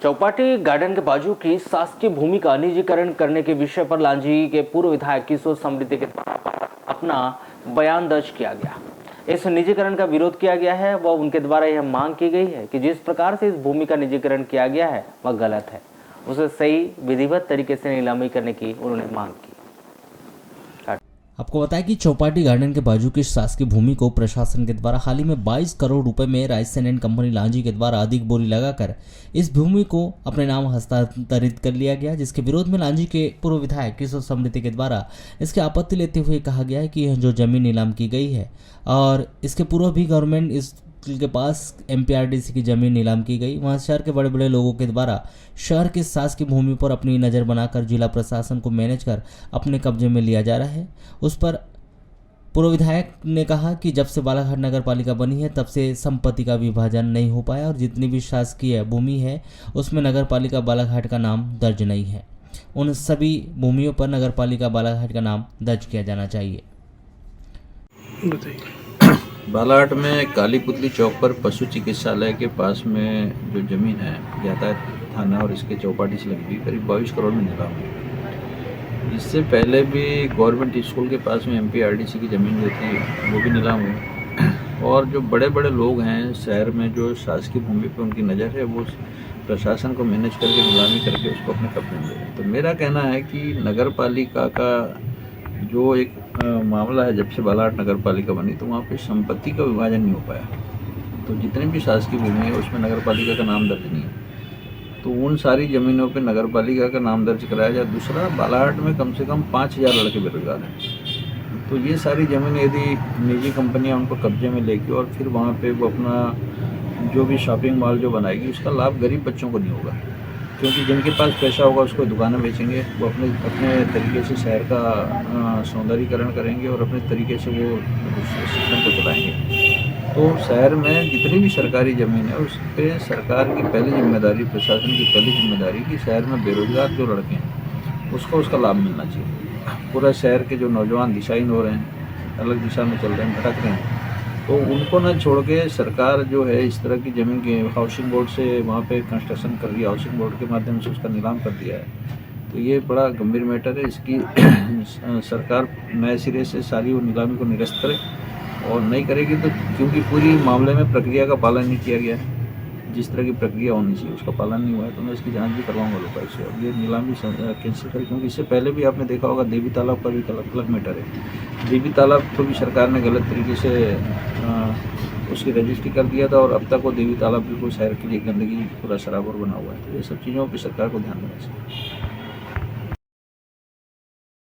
Chowpatty garden के बाजू की शासकीय भूमि का निजीकरण करने के विषय पर लांजी के पूर्व विधायक किशोर समृद्धि के द्वारा अपना बयान दर्ज किया गया। इस निजीकरण का विरोध किया गया है व उनके द्वारा यह मांग की गई है कि जिस प्रकार से इस भूमि का निजीकरण किया गया है वह गलत है, उसे सही विधिवत तरीके से नीलामी करने की उन्होंने मांग की। आपको बताया कि चौपाटी गार्डन के बाजू की शासकीय भूमि को प्रशासन के द्वारा हाल ही में 22 करोड़ रुपए में राजसेन एंड कंपनी लांजी के द्वारा अधिक बोली लगाकर इस भूमि को अपने नाम हस्तांतरित कर लिया गया, जिसके विरोध में लांजी के पूर्व विधायक किशोर समृद्धि के द्वारा इसकी आपत्ति लेते हुए कहा गया है कि यह जो जमीन नीलाम की गई है और इसके पूर्व भी गवर्नमेंट इस के पास एमपीआरडीसी की जमीन नीलाम की गई। वहां शहर के बड़े बड़े लोगों के द्वारा शहर की शासकीय भूमि पर अपनी नज़र बनाकर जिला प्रशासन को मैनेज कर अपने कब्जे में लिया जा रहा है। उस पर पूर्व विधायक ने कहा कि जब से बालाघाट नगर पालिका बनी है तब से संपत्ति का विभाजन नहीं हो पाया और जितनी भी शासकीय भूमि है उसमें नगर पालिका बालाघाट का नाम दर्ज नहीं है। उन सभी भूमियों पर नगर पालिका बालाघाट का नाम दर्ज किया जाना चाहिए। बालाघाट में काली पुतली चौक पर पशु चिकित्सालय के पास में जो ज़मीन है यातायात थाना और इसके चौपाटी से लगी करीब 22 करोड़ में नीलाम हुई। इससे पहले भी गवर्नमेंट स्कूल के पास में एमपीआरडीसी की ज़मीन जो थी वो भी नीलाम हुई। और जो बड़े बड़े लोग हैं शहर में जो शासकीय भूमि पर उनकी नज़र है वो प्रशासन को मैनेज करके नीलामी करके उसको अपने कब्जे में ले रहे हैं। तो मेरा कहना है कि नगर पालिका का जो एक मामला है, जब से बालाघाट नगर पालिका बनी तो वहाँ पे संपत्ति का विभाजन नहीं हो पाया। तो जितनी भी शासकीय भूमि है उसमें नगर पालिका का नाम दर्ज नहीं है, तो उन सारी ज़मीनों पे नगर पालिका का नाम दर्ज कराया जाए। दूसरा, बालाघाट में कम से कम 5000 लड़के बेरोजगार हैं, तो ये सारी ज़मीन यदि निजी कंपनियाँ उनको कब्जे में लेके और फिर वहाँ पर वो अपना जो भी शॉपिंग मॉल जो बनाएगी उसका लाभ गरीब बच्चों को नहीं होगा, क्योंकि जिनके पास पैसा होगा उसको दुकानें बेचेंगे, वो अपने तरीके से शहर का सौंदर्यीकरण करेंगे और अपने तरीके से वो सिस्टम को चलाएंगे। तो शहर में जितनी भी सरकारी ज़मीन है उस पर सरकार की पहली जिम्मेदारी, प्रशासन की पहली जिम्मेदारी कि शहर में बेरोजगार जो लड़के हैं उसको उसका लाभ मिलना चाहिए। पूरा शहर के जो नौजवान दिशाहीन हो रहे हैं, अलग दिशा में चल रहे हैं, भटक रहे हैं, तो उनको ना छोड़ के सरकार जो है इस तरह की ज़मीन के हाउसिंग बोर्ड से वहाँ पे कंस्ट्रक्शन कर दिया, हाउसिंग बोर्ड के माध्यम से उसका नीलाम कर दिया है। तो ये बड़ा गंभीर मैटर है। इसकी सरकार नए सिरे से सारी वो नीलामी को निरस्त करे, और नहीं करेगी तो क्योंकि पूरी मामले में प्रक्रिया का पालन नहीं किया गया है, जिस तरह की प्रक्रिया होनी चाहिए उसका पालन नहीं हुआ है, तो मैं इसकी जांच भी करवाऊंगा लोकायुक्त से और ये नीलामी कैंसिल करें। क्योंकि इससे पहले भी आपने देखा होगा देवी तालाब का भी अलग मैटर है। देवी तालाब को भी सरकार ने गलत तरीके से उसकी रजिस्ट्री कर दिया था और अब तक वो देवी तालाब बिल्कुल शहर के लिए गंदगी पूरा सराबर बना हुआ है। तो ये सब चीज़ों पर सरकार को ध्यान देना चाहिए।